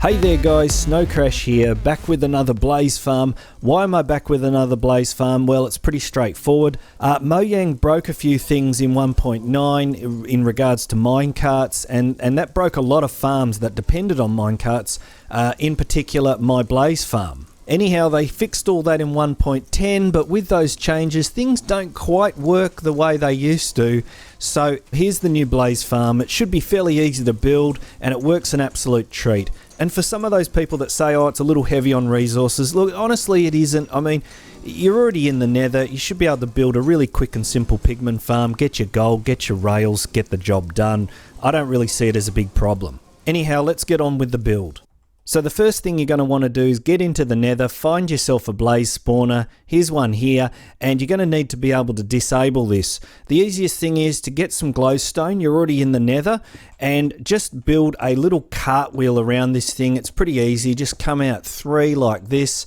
Hey there guys, Snow Crash here, back with another Blaze Farm. Why am I back with another Blaze Farm? Well, it's pretty straightforward. Mojang broke a few things in 1.9 in regards to minecarts, and that broke a lot of farms that depended on minecarts, in particular my Blaze Farm. Anyhow, they fixed all that in 1.10, but with those changes, things don't quite work the way they used to. So here's the new Blaze Farm. It should be fairly easy to build, and it works an absolute treat. And for some of those people that say, oh, it's a little heavy on resources, look, honestly, it isn't. I mean, you're already in the nether. You should be able to build a really quick and simple pigman farm, get your gold, get your rails, get the job done. I don't really see it as a big problem. Anyhow, let's get on with the build. So the first thing you're going to want to do is get into the nether, find yourself a blaze spawner. Here's one here, and you're going to need to be able to disable this. The easiest thing is to get some glowstone. You're already in the nether, and just build a little cartwheel around this thing. It's pretty easy. Just come out 3 like this,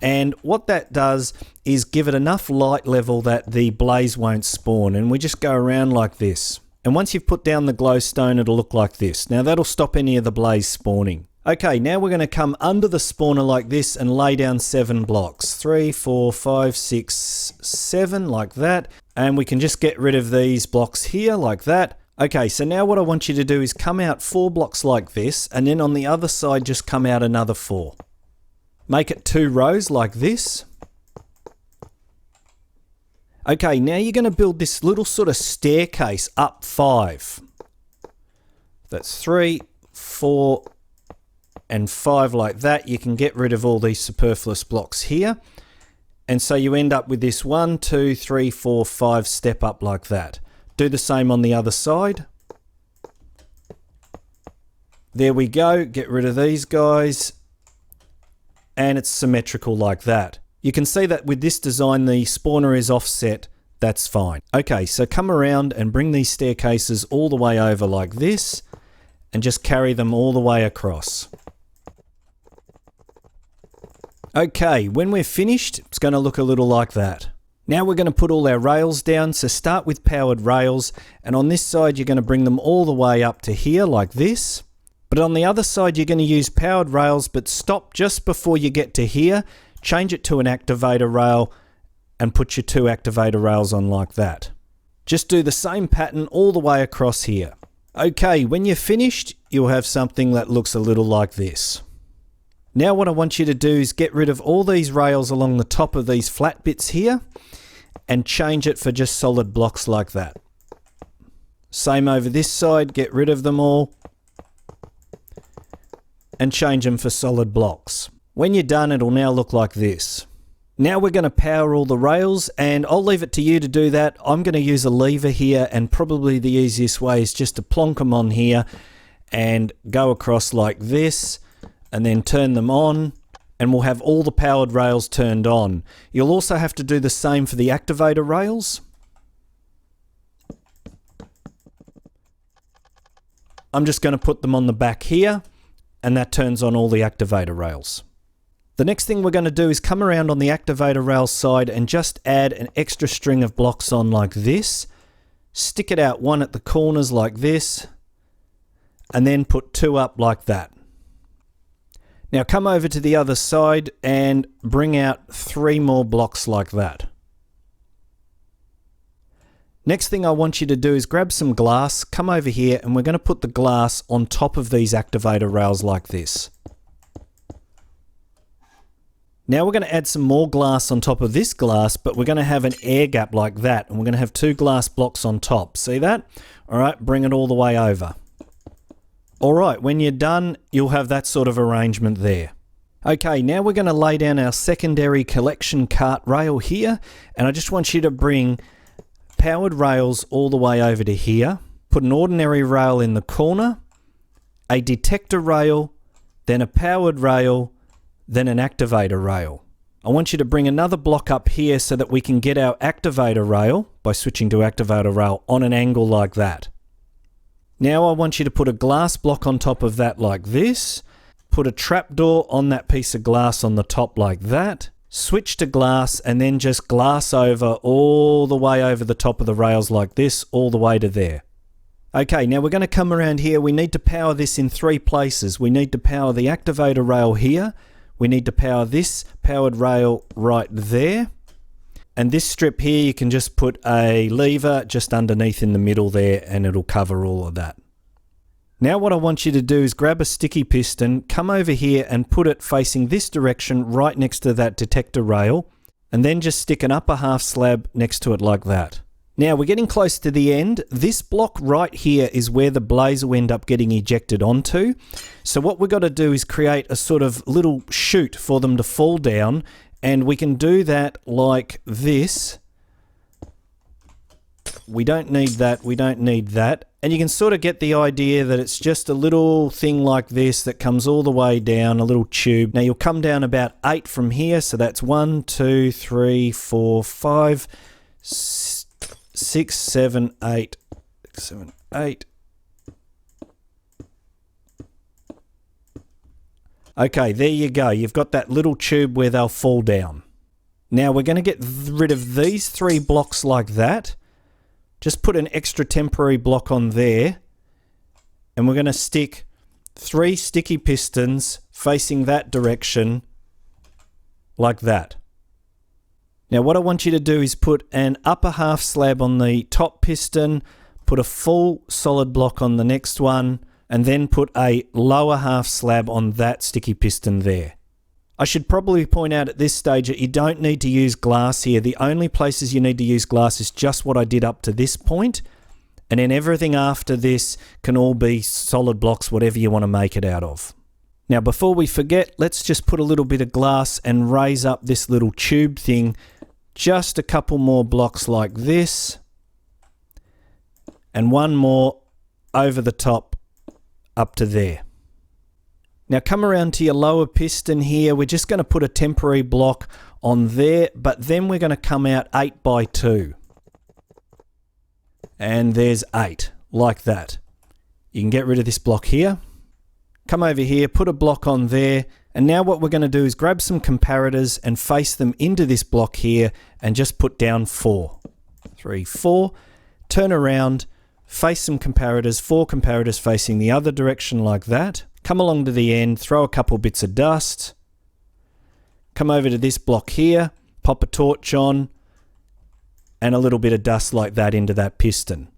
and what that does is give it enough light level that the blaze won't spawn, and we just go around like this. And once you've put down the glowstone, it'll look like this. Now that'll stop any of the blaze spawning. Okay, now we're going to come under the spawner like this and lay down 7 blocks. 3, 4, 5, 6, 7, like that. And we can just get rid of these blocks here, like that. Okay, so now what I want you to do is come out 4 blocks like this, and then on the other side just come out another 4. Make it 2 rows like this. Okay, now you're going to build this little sort of staircase up 5. That's 3, 4, and 5 like that. You can get rid of all these superfluous blocks here. And so you end up with this 1, 2, 3, 4, 5 step up like that. Do the same on the other side. There we go. Get rid of these guys. And it's symmetrical like that. You can see that with this design, the spawner is offset. That's fine. Okay, so come around and bring these staircases all the way over like this, and just carry them all the way across. Okay, when we're finished, it's going to look a little like that. Now we're going to put all our rails down, so start with powered rails, and on this side you're going to bring them all the way up to here like this. But on the other side you're going to use powered rails, but stop just before you get to here, change it to an activator rail, and put your 2 activator rails on like that. Just do the same pattern all the way across here. Okay, when you're finished, you'll have something that looks a little like this. Now what I want you to do is get rid of all these rails along the top of these flat bits here and change it for just solid blocks like that. Same over this side, get rid of them all and change them for solid blocks. When you're done, it'll now look like this. Now we're going to power all the rails, and I'll leave it to you to do that. I'm going to use a lever here, and probably the easiest way is just to plonk them on here and go across like this, and then turn them on, and we'll have all the powered rails turned on. You'll also have to do the same for the activator rails. I'm just going to put them on the back here, and that turns on all the activator rails. The next thing we're going to do is come around on the activator rail side and just add an extra string of blocks on like this. Stick it out 1 at the corners like this, and then put 2 up like that. Now come over to the other side and bring out 3 more blocks like that. Next thing I want you to do is grab some glass, come over here, and we're going to put the glass on top of these activator rails like this. Now we're going to add some more glass on top of this glass, but we're going to have an air gap like that, and we're going to have 2 glass blocks on top. See that? Alright, bring it all the way over. Alright, when you're done, you'll have that sort of arrangement there. Okay, now we're going to lay down our secondary collection cart rail here, and I just want you to bring powered rails all the way over to here. Put an ordinary rail in the corner, a detector rail, then a powered rail, then an activator rail. I want you to bring another block up here so that we can get our activator rail, by switching to activator rail, on an angle like that. Now I want you to put a glass block on top of that like this, put a trapdoor on that piece of glass on the top like that, switch to glass, and then just glass over all the way over the top of the rails like this, all the way to there. Okay, now we're going to come around here. We need to power this in 3 places. We need to power the activator rail here. We need to power this powered rail right there. And this strip here, you can just put a lever just underneath in the middle there and it'll cover all of that. Now what I want you to do is grab a sticky piston, come over here and put it facing this direction right next to that detector rail, and then just stick an upper half slab next to it like that. Now we're getting close to the end. This block right here is where the blaze will end up getting ejected onto. So what we've got to do is create a sort of little chute for them to fall down, and we can do that like this. We don't need that, we don't need that. And you can sort of get the idea that it's just a little thing like this that comes all the way down, a little tube. Now you'll come down about 8 from here, so that's 1, 2, 3, 4, 5, 6, 7, 8, 7, 8. Okay, there you go. You've got that little tube where they'll fall down. Now we're going to get rid of these 3 blocks like that. Just put an extra temporary block on there, and we're going to stick 3 sticky pistons facing that direction like that. Now what I want you to do is put an upper half slab on the top piston, put a full solid block on the next one, and then put a lower half slab on that sticky piston there. I should probably point out at this stage that you don't need to use glass here. The only places you need to use glass is just what I did up to this point, and then everything after this can all be solid blocks, whatever you want to make it out of. Now before we forget, let's just put a little bit of glass and raise up this little tube thing. Just a couple more blocks like this, and one more over the top up to there. Now come around to your lower piston here. We're just going to put a temporary block on there, but then we're going to come out 8 by 2. And there's 8, like that. You can get rid of this block here. Come over here, put a block on there, and now what we're going to do is grab some comparators and face them into this block here and just put down 4. 3, 4. Turn around, face some comparators, 4 comparators facing the other direction like that. Come along to the end, throw a couple bits of dust. Come over to this block here, pop a torch on, and a little bit of dust like that into that piston.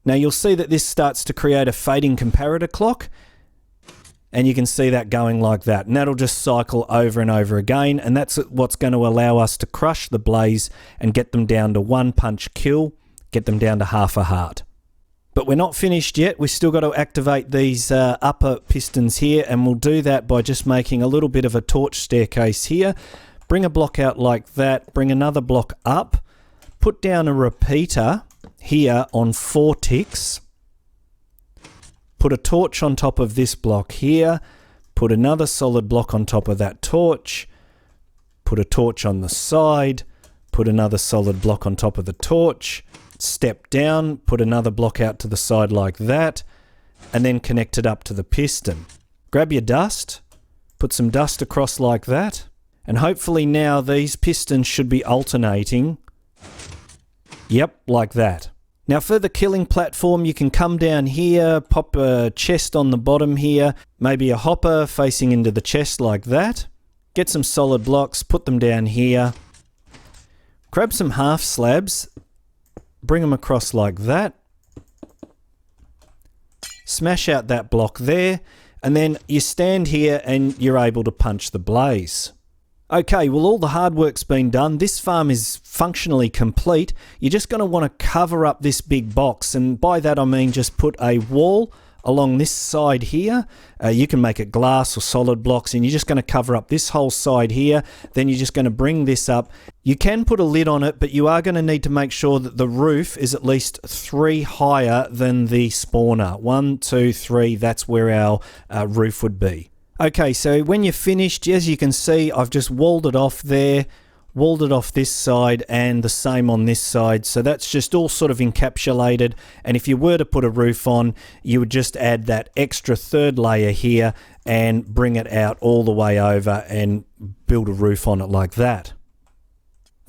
Now you'll see that this starts to create a fading comparator clock, and you can see that going like that, and that'll just cycle over and over again, and that's what's going to allow us to crush the blaze and get them down to 1 punch kill, get them down to half a heart. But we're not finished yet. We've still got to activate these upper pistons here, and we'll do that by just making a little bit of a torch staircase here. Bring a block out like that, bring another block up, put down a repeater here on 4 ticks, put a torch on top of this block here, put another solid block on top of that torch, put a torch on the side, put another solid block on top of the torch, step down, put another block out to the side like that, and then connect it up to the piston. Grab your dust, put some dust across like that, and hopefully now these pistons should be alternating. Yep, like that. Now for the killing platform, you can come down here, pop a chest on the bottom here, maybe a hopper facing into the chest like that. Get some solid blocks, put them down here. Grab some half slabs, bring them across like that. Smash out that block there, and then you stand here and you're able to punch the blaze. Okay, well all the hard work's been done. This farm is functionally complete. You're just going to want to cover up this big box, and by that I mean just put a wall along this side here. You can make it glass or solid blocks, and you're just going to cover up this whole side here. Then you're just going to bring this up. You can put a lid on it, but you are going to need to make sure that the roof is at least 3 higher than the spawner. 1, 2, 3, that's where our roof would be. Okay, so when you're finished, as you can see, I've just walled it off there, walled it off this side, and the same on this side. So that's just all sort of encapsulated. And if you were to put a roof on, you would just add that extra 3rd layer here and bring it out all the way over and build a roof on it like that.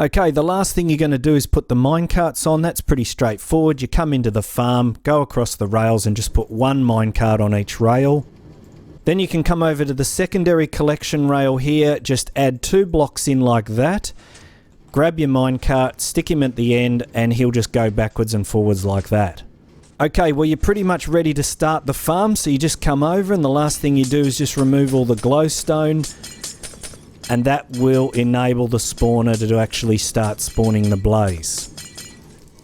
Okay, the last thing you're going to do is put the minecarts on. That's pretty straightforward. You come into the farm, go across the rails and just put one minecart on each rail. Then you can come over to the secondary collection rail here, just add 2 blocks in like that. Grab your minecart, stick him at the end, and he'll just go backwards and forwards like that. Okay, well you're pretty much ready to start the farm, so you just come over and the last thing you do is just remove all the glowstone, and that will enable the spawner to actually start spawning the blaze.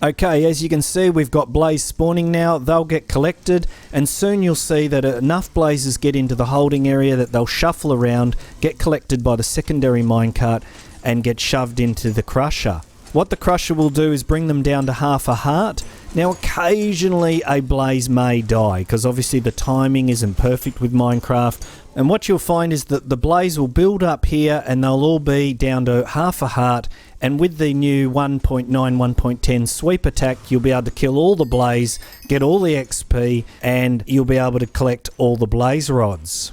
Okay, as you can see, we've got blaze spawning now. They'll get collected, and soon you'll see that enough blazes get into the holding area that they'll shuffle around, get collected by the secondary minecart, and get shoved into the crusher. What the crusher will do is bring them down to half a heart. Now occasionally a blaze may die because obviously the timing isn't perfect with Minecraft, and what you'll find is that the blaze will build up here and they'll all be down to half a heart, and with the new 1.9 1.10 sweep attack you'll be able to kill all the blaze, get all the XP, and you'll be able to collect all the blaze rods.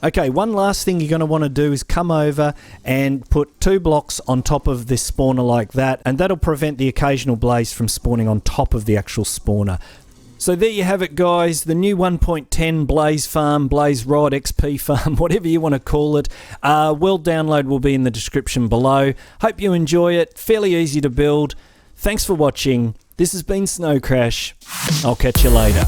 Okay, one last thing you're going to want to do is come over and put 2 blocks on top of this spawner like that, and that'll prevent the occasional blaze from spawning on top of the actual spawner. So there you have it, guys, the new 1.10 blaze farm, blaze rod, XP farm, whatever you want to call it. World download will be in the description below. Hope you enjoy it, fairly easy to build. Thanks for watching. This has been Snow Crash. I'll catch you later.